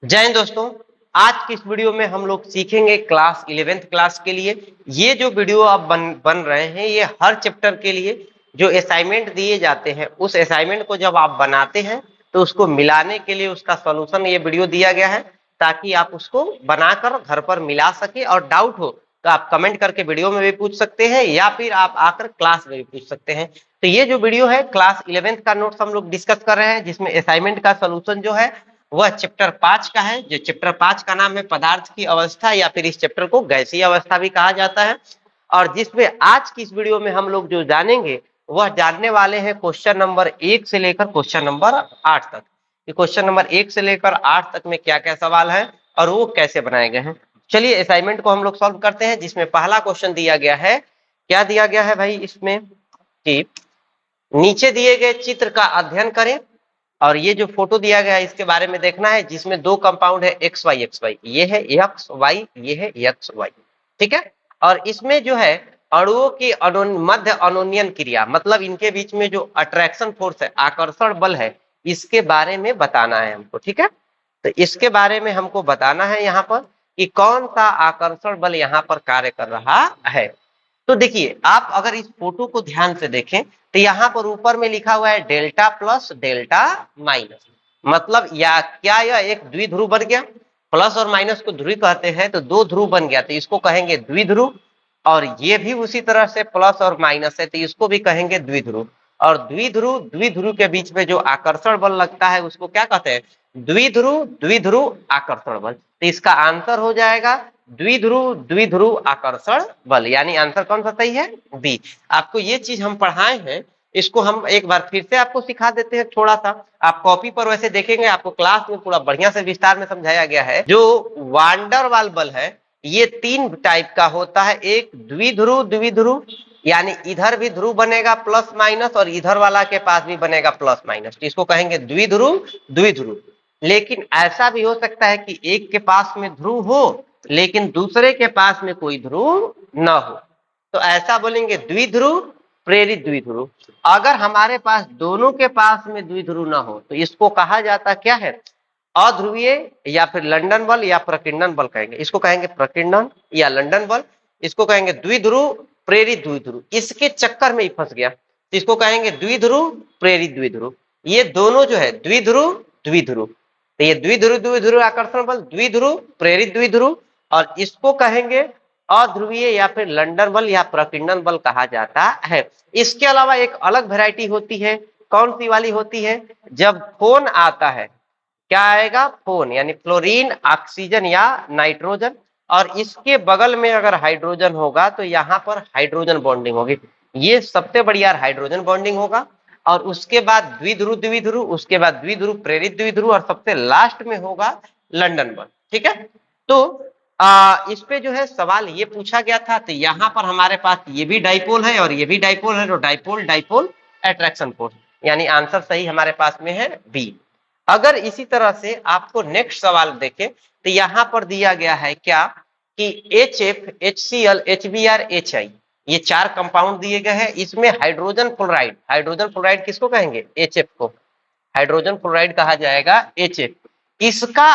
जय हिंद दोस्तों। आज की इस वीडियो में हम लोग सीखेंगे क्लास 11th क्लास के लिए। ये जो वीडियो अब बन रहे हैं ये हर चैप्टर के लिए जो असाइनमेंट दिए जाते हैं उस असाइनमेंट को जब आप बनाते हैं तो उसको मिलाने के लिए उसका सॉल्यूशन ये वीडियो दिया गया है ताकि आप उसको बनाकर घर पर मिला सके और डाउट हो तो आप कमेंट करके वीडियो में भी पूछ सकते हैं या फिर आप आकर क्लास में भी पूछ सकते हैं। तो ये जो वीडियो है क्लास 11th का नोट्स हम लोग डिस्कस कर रहे हैं जिसमें असाइनमेंट का सोल्यूशन जो है वह चैप्टर 5 का है। जो चैप्टर 5 का नाम है पदार्थ की अवस्था या फिर इस चैप्टर को गैसीय अवस्था भी कहा जाता है। और जिसमें आज की इस वीडियो में हम लोग जो जानेंगे वह जानने वाले हैं क्वेश्चन नंबर 1 से लेकर क्वेश्चन नंबर 8 तक। क्वेश्चन नंबर 1 से लेकर 8 तक में क्या क्या सवाल है और वो कैसे बनाए गए हैं। चलिए असाइनमेंट को हम लोग सॉल्व करते हैं जिसमें पहला क्वेश्चन दिया गया है। क्या दिया गया है भाई इसमें कि नीचे दिए गए चित्र का अध्ययन करें और ये जो फोटो दिया गया है इसके बारे में देखना है जिसमें दो कंपाउंड है एक्स वाई ये है एक्स वाई ये है एक्स वाई। ठीक है। और इसमें जो है अणुओं की मध्य अनोन्यन क्रिया मतलब इनके बीच में जो अट्रैक्शन फोर्स है आकर्षण बल है इसके बारे में बताना है हमको। ठीक है। तो इसके बारे में हमको बताना है यहाँ पर कि कौन सा आकर्षण बल यहाँ पर कार्य कर रहा है। तो देखिए आप अगर इस फोटो को ध्यान से देखें तो यहाँ पर ऊपर में लिखा हुआ है डेल्टा प्लस डेल्टा माइनस मतलब या क्या यह एक द्विध्रुव बन गया। प्लस और माइनस को ध्रुव कहते हैं तो दो ध्रुव बन गया तो इसको कहेंगे द्विध्रुव। और ये भी उसी तरह से प्लस और माइनस है तो इसको भी कहेंगे द्विध्रुव। और द्विध्रुव के बीच में जो आकर्षण बल लगता है उसको क्या कहते हैं द्विध्रुव द्विध्रुव आकर्षण बल। तो इसका आंसर हो जाएगा द्विध्रुव द्विध्रुव आकर्षण बल यानी आंसर कौन सा सही है बी। आपको ये चीज हम पढ़ाए हैं इसको हम एक बार फिर से आपको सिखा देते हैं थोड़ा सा। आप कॉपी पर वैसे देखेंगे आपको क्लास में पूरा बढ़िया से विस्तार में समझाया गया है। जो वांडर वाल बल है ये तीन टाइप का होता है। एक द्विध्रुव द्विध्रुव यानी इधर भी ध्रुव बनेगा प्लस माइनस और इधर वाला के पास भी बनेगा प्लस माइनस तो इसको कहेंगे द्विध्रुव द्विध्रुव। लेकिन ऐसा भी हो सकता है कि एक के पास में ध्रुव हो लेकिन दूसरे के पास में कोई ध्रुव न हो तो ऐसा बोलेंगे द्विध्रुव प्रेरित द्विध्रुव। अगर हमारे पास दोनों के पास में द्विध्रुव न हो तो इसको कहा जाता क्या है अध्रुवीय या फिर लंदन बल या प्रकीर्णन बल कहेंगे। इसको कहेंगे प्रकीर्णन या लंदन बल। इसको कहेंगे द्विध्रुव प्रेरित द्विध्रुव। इसके चक्कर में ही फंस गया तो इसको कहेंगे द्विध्रुव प्रेरित द्विध्रुव। ये दोनों जो है द्विध्रुव द्विध्रुव तो ये द्विध्रुव द्विध्रुव आकर्षण बल द्विध्रुव प्रेरित द्विध्रुव और इसको कहेंगे अध्रुवीय या फिर लंदन बल या प्रकीर्णन बल कहा जाता है। इसके अलावा एक अलग वैरायटी होती है। कौन सी वाली होती है जब फोन आता है क्या आएगा फोन यानी फ्लोरीन ऑक्सीजन या नाइट्रोजन और इसके बगल में अगर हाइड्रोजन होगा तो यहाँ पर हाइड्रोजन बॉन्डिंग होगी। ये सबसे बढ़िया हाइड्रोजन बॉन्डिंग होगा और उसके बाद द्विध्रुव द्विध्रुव उसके बाद द्विध्रुव प्रेरित द्विध्रुव और सबसे लास्ट में होगा लंदन बल। ठीक है। तो इस पे जो है सवाल ये पूछा गया था तो यहाँ पर हमारे पास ये भी डाइपोल है और ये भी डाइपोल है तो डाइपोल डाइपोल अट्रैक्शन फोर्स यानी आंसर सही हमारे पास में है बी। अगर इसी तरह से आपको नेक्स्ट सवाल देखें तो यहाँ पर दिया गया है क्या कि HF HCl HBr HI ये चार कंपाउंड दिए गए हैं। इसमें हाइड्रोजन फ्लोराइड किसको कहेंगे HF को हाइड्रोजन फ्लोराइड कहा जाएगा HF। इसका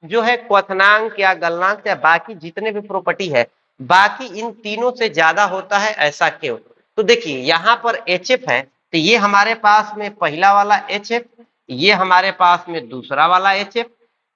जो है क्वथनांक या गलनांक या बाकी जितने भी प्रॉपर्टी है बाकी इन तीनों से ज्यादा होता है ऐसा क्यों। तो देखिए यहाँ पर HF है तो ये हमारे पास में पहला वाला HF ये हमारे पास में दूसरा वाला HF।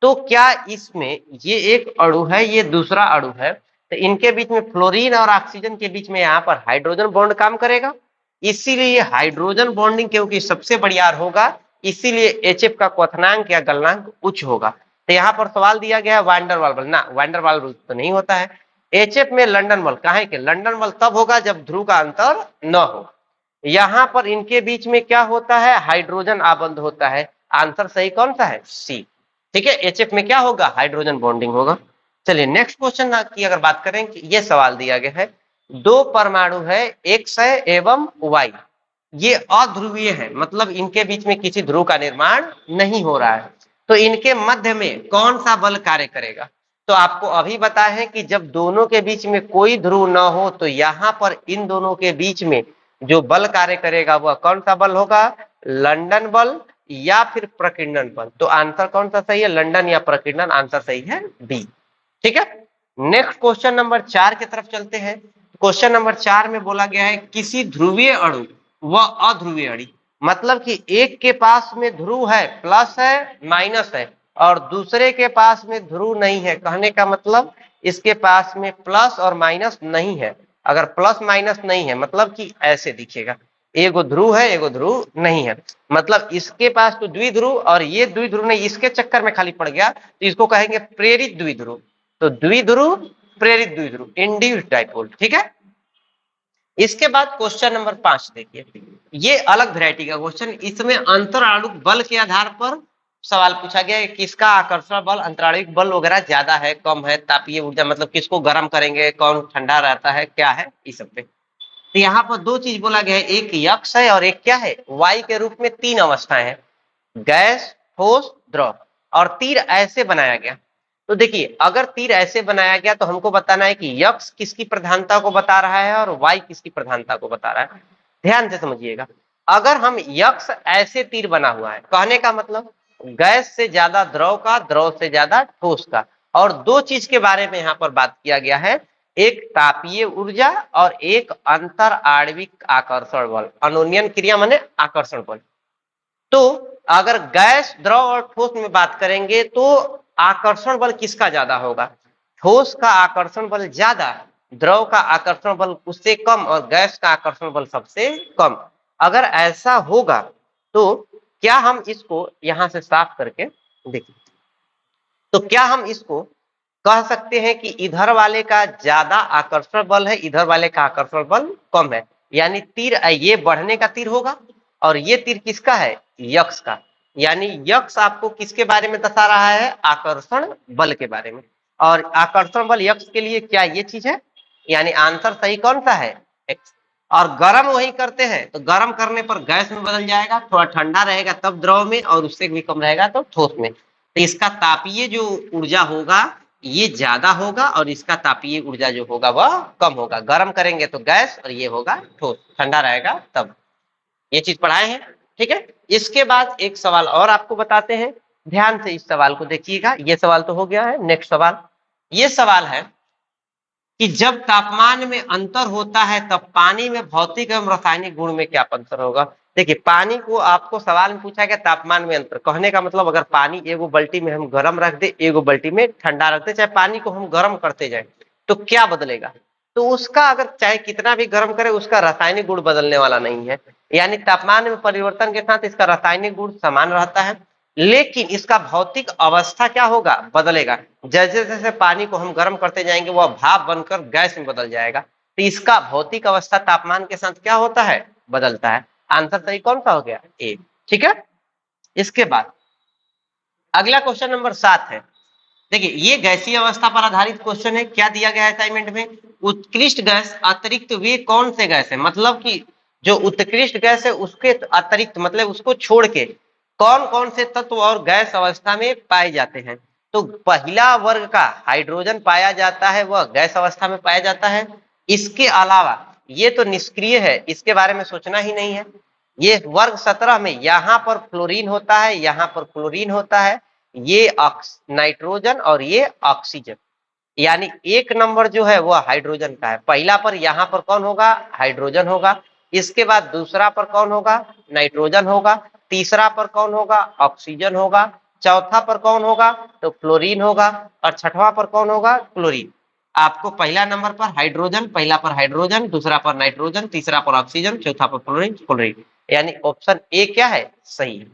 तो क्या इसमें ये एक अणु है ये दूसरा अणु है तो इनके बीच में फ्लोरीन और ऑक्सीजन के बीच में यहाँ पर हाइड्रोजन बॉन्ड काम करेगा इसीलिए हाइड्रोजन बॉन्डिंग क्योंकि सबसे बढ़िया होगा इसीलिए HF का क्वथनांक या गलनांक उच्च होगा। तो यहाँ पर सवाल दिया गया है वांडर वाल बल ना वांडर वाल बल तो नहीं होता है। HF में लंदन बल कहा है कि लंदन बल तब होगा जब ध्रुव का अंतर न हो। यहाँ पर इनके बीच में क्या होता है हाइड्रोजन आबंध होता है। आंसर सही कौन सा है सी। ठीक है। HF में क्या होगा हाइड्रोजन बॉन्डिंग होगा। चलिए नेक्स्ट क्वेश्चन की अगर बात करें कि ये सवाल दिया गया है दो परमाणु है X है एवं Y ये अध्रुवीय है मतलब इनके बीच में किसी ध्रुव का निर्माण नहीं हो रहा है तो इनके मध्य में कौन सा बल कार्य करेगा। तो आपको अभी बताया है कि जब दोनों के बीच में कोई ध्रुव न हो तो यहाँ पर इन दोनों के बीच में जो बल कार्य करेगा वह कौन सा बल होगा लंदन बल या फिर प्रकीर्णन बल। तो आंसर कौन सा सही है, लंदन या प्रकीर्णन, आंसर सही है बी। ठीक है, नेक्स्ट क्वेश्चन नंबर 4 की तरफ चलते हैं। क्वेश्चन नंबर 4 में बोला गया है किसी ध्रुवीय अणु व अध्रुवीय अणु, मतलब कि एक के पास में ध्रुव है, प्लस है माइनस है, और दूसरे के पास में ध्रुव नहीं है। कहने का मतलब इसके पास में प्लस और माइनस नहीं है। अगर प्लस माइनस नहीं है मतलब कि ऐसे दिखेगा, एगो ध्रुव है एगो ध्रुव नहीं है, मतलब इसके पास तो द्विध्रुव और ये द्विध्रुव नहीं, इसके चक्कर में खाली पड़ गया, तो इसको कहेंगे प्रेरित द्विध्रुव। तो द्विध्रुव प्रेरित द्विध्रुव, इंड्यूस्ड डाइपोल। ठीक है, इसके बाद क्वेश्चन नंबर 5 देखिए, ये अलग वैरायटी का क्वेश्चन, इसमें अंतराणुक बल के आधार पर सवाल पूछा गया है, किसका आकर्षण बल, अंतराणुक बल वगैरह ज्यादा है कम है, तापीय ऊर्जा मतलब किसको गर्म करेंगे, कौन ठंडा रहता है, क्या है, इस सब पे। तो यहाँ पर दो चीज बोला गया है, एक यक्ष है और एक क्या है, वाई के रूप में तीन अवस्थाएं हैं, गैस, ठोस, द्रव, और तीर ऐसे बनाया गया। तो देखिए अगर तीर ऐसे बनाया गया तो हमको बताना है कि यक्ष किसकी प्रधानता को बता रहा है और वाई किसकी प्रधानता को बता रहा है। ध्यान से समझिएगा, अगर हम यक्ष ऐसे तीर बना हुआ है, कहने का मतलब गैस से ज्यादा द्रव का, द्रव से ज्यादा ठोस का, और दो चीज के बारे में यहाँ पर बात किया गया है, एक तापीय ऊर्जा और एक अंतर आणविक आकर्षण बल, अनोन्यन क्रिया माने आकर्षण बल। तो अगर गैस, द्रव और ठोस में बात करेंगे तो आकर्षण बल किसका ज्यादा होगा, ठोस का आकर्षण बल ज्यादा, द्रव का आकर्षण बल उससे कम, और गैस का आकर्षण बल सबसे कम। अगर ऐसा होगा तो क्या हम इसको यहां से साफ करके देखिए, तो क्या हम इसको कह सकते हैं कि इधर वाले का ज्यादा आकर्षण बल है, इधर वाले का आकर्षण बल कम है, यानी तीर ये बढ़ने का तीर होगा और ये तीर किसका है, यक्ष का। यानी यक्ष आपको किसके बारे में बता रहा है, आकर्षण बल के बारे में, और आकर्षण बल यक्ष के लिए क्या ये चीज है, यानी आंसर सही कौन सा है, एक्स। और गर्म वही करते हैं तो गर्म करने पर गैस में बदल जाएगा, थोड़ा ठंडा रहेगा तब द्रव में, और उससे भी कम रहेगा तो ठोस में। तो इसका तापीय जो ऊर्जा होगा ये ज्यादा होगा और इसका तापीय ऊर्जा जो होगा वह कम होगा। गर्म करेंगे तो गैस और ये होगा ठोस, ठंडा रहेगा तब। ये चीज पढ़ाए हैं, ठीक है। इसके बाद एक सवाल और आपको बताते हैं, ध्यान से इस सवाल को देखिएगा। ये सवाल तो हो गया है, नेक्स्ट सवाल। ये सवाल है कि जब तापमान में अंतर होता है तब पानी में भौतिक एवं रासायनिक गुण में क्या अंतर होगा। देखिए पानी को आपको सवाल में पूछा गया तापमान में अंतर, कहने का मतलब अगर पानी एगो बाल्टी में हम गर्म रख दे, एगो बाल्टी में ठंडा रख दे, चाहे पानी को हम गर्म करते जाए तो क्या बदलेगा, तो उसका अगर चाहे कितना भी गर्म करे उसका रासायनिक गुण बदलने वाला नहीं है। यानी तापमान में परिवर्तन के साथ इसका रासायनिक गुण समान रहता है, लेकिन इसका भौतिक अवस्था क्या होगा, बदलेगा। जैसे जैसे पानी को हम गर्म करते जाएंगे वह भाप बनकर गैस में बदल जाएगा, तो इसका भौतिक अवस्था तापमान के साथ क्या होता है, बदलता है। आंसर सही कौन सा हो गया, ए। ठीक है, इसके बाद अगला क्वेश्चन नंबर 7 है। देखिए ये गैसीय अवस्था पर आधारित क्वेश्चन है। क्या दिया गया है असाइनमेंट में, उत्कृष्ट गैस अतिरिक्त वे कौन से गैस है, मतलब कि जो उत्कृष्ट गैस है उसके अतिरिक्त मतलब उसको छोड़ के कौन कौन से तत्व और गैस अवस्था में पाए जाते हैं। तो पहला वर्ग का हाइड्रोजन पाया जाता है, वह गैस अवस्था में पाया जाता है। इसके अलावा ये तो निष्क्रिय है, इसके बारे में सोचना ही नहीं है। ये वर्ग 17 में यहाँ पर फ्लोरीन होता है, यहाँ पर क्लोरीन होता है, ये नाइट्रोजन और ये ऑक्सीजन, यानी एक नंबर जो है वह हाइड्रोजन का है। पहला पर यहाँ पर कौन होगा, हाइड्रोजन होगा, इसके बाद दूसरा पर कौन होगा, नाइट्रोजन होगा, तीसरा पर कौन होगा, ऑक्सीजन होगा, चौथा पर कौन होगा तो फ्लोरीन होगा, और छठवां पर कौन होगा, क्लोरीन। आपको पहला नंबर पर हाइड्रोजन, पहला पर हाइड्रोजन, दूसरा पर नाइट्रोजन, तीसरा पर ऑक्सीजन, चौथा पर क्लोरीन, क्लोरीन, यानी ऑप्शन ए क्या है, सही है।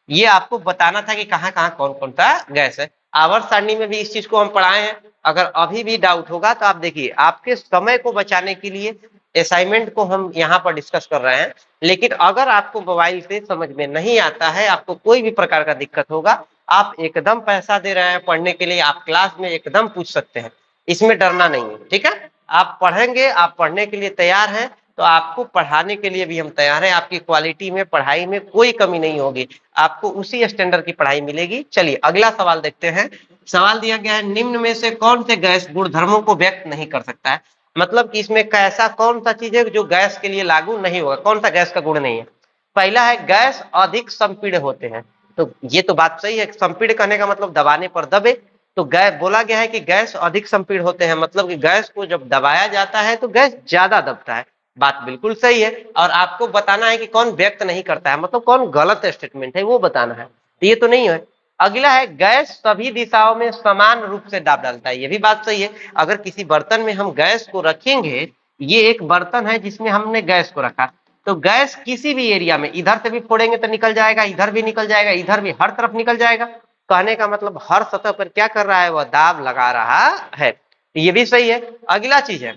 ये आपको बताना था कि कहाँ कहाँ कौन कौन सा गैस है। आवर्त सारणी में भी इस चीज को हम पढ़ाए हैं। अगर अभी भी डाउट होगा तो आप देखिए, आपके समय को बचाने के लिए असाइनमेंट को हम यहाँ पर डिस्कस कर रहे हैं, लेकिन अगर आपको मोबाइल से समझ में नहीं आता है, आपको कोई भी प्रकार का दिक्कत होगा, आप एकदम पैसा दे रहे हैं पढ़ने के लिए, आप क्लास में एकदम पूछ सकते हैं, इसमें डरना नहीं है। ठीक है, आप पढ़ेंगे, आप पढ़ने के लिए तैयार हैं तो आपको पढ़ाने के लिए भी हम तैयार हैं। आपकी क्वालिटी में, पढ़ाई में कोई कमी नहीं होगी, आपको उसी स्टैंडर्ड की पढ़ाई मिलेगी। चलिए अगला सवाल देखते हैं। सवाल दिया गया है, निम्न में से कौन से गैस गुणधर्मों को व्यक्त नहीं कर सकता है, मतलब कि इसमें कैसा कौन सा चीज है जो गैस के लिए लागू नहीं होगा, कौन सा गैस का गुण नहीं है। पहला है गैस अधिक संपीड़ होते हैं। तो ये तो बात सही है, संपीड़ कहने का मतलब दबाने पर दबे। तो गैस बोला गया है कि गैस अधिक संपीड़ होते हैं, मतलब कि गैस को जब दबाया जाता है तो गैस ज्यादा दबता है। बात बिल्कुल सही है। और आपको बताना है कि कौन व्यक्त नहीं करता है, मतलब कौन गलत स्टेटमेंट है वो बताना है। तो ये तो नहीं है। अगला है गैस सभी दिशाओं में समान रूप से दाब डालता है। ये भी बात सही है। अगर किसी बर्तन में हम गैस को रखेंगे, ये एक बर्तन है जिसमें हमने गैस को रखा, तो गैस किसी भी एरिया में इधर से भी फोड़ेंगे तो निकल जाएगा, इधर भी निकल जाएगा, इधर भी, हर तरफ निकल जाएगा। कहने का मतलब हर सतह पर क्या कर रहा है, वह दाब लगा रहा है। ये भी सही है। अगला चीज है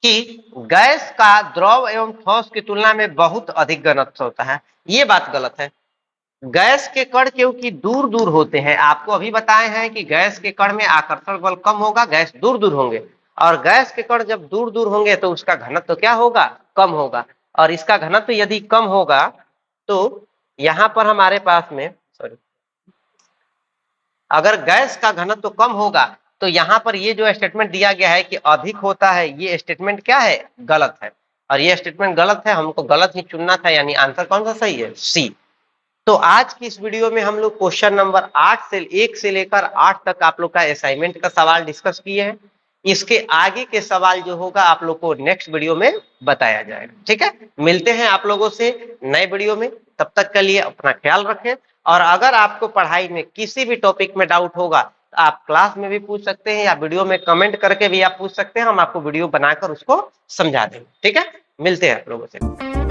कि गैस का द्रव एवं ठोस की तुलना में बहुत अधिक घनत्व होता है। ये बात गलत है। गैस के कण क्योंकि दूर दूर होते हैं, आपको अभी बताए हैं कि गैस के कण में आकर्षण बल कम होगा, गैस दूर दूर होंगे। और गैस के कण जब दूर दूर होंगे तो उसका घनत्व क्या होगा, कम होगा। और इसका घनत्व यदि कम होगा तो यहां पर हमारे पास में, सॉरी, अगर गैस का घनत्व कम होगा तो यहां पर ये जो स्टेटमेंट दिया गया है कि अधिक होता है, ये स्टेटमेंट क्या है, गलत है। और ये स्टेटमेंट गलत है, हमको गलत ही चुनना था, यानी आंसर कौन सा सही है, सी। तो आज की इस वीडियो में हम लोग क्वेश्चन नंबर 1 से लेकर 8 तक आप लोग का असाइनमेंट का सवाल डिस्कस किए हैं। इसके आगे के सवाल जो होगा आप लोग को नेक्स्ट वीडियो में बताया जाएगा। ठीक है, मिलते हैं आप लोगों से नए वीडियो में। तब तक के लिए अपना ख्याल रखें। और अगर आपको पढ़ाई में किसी भी टॉपिक में डाउट होगा तो आप क्लास में भी पूछ सकते हैं या वीडियो में कमेंट करके भी आप पूछ सकते हैं, हम आपको वीडियो बनाकर उसको समझा देंगे। ठीक है, मिलते हैं आप लोगों से।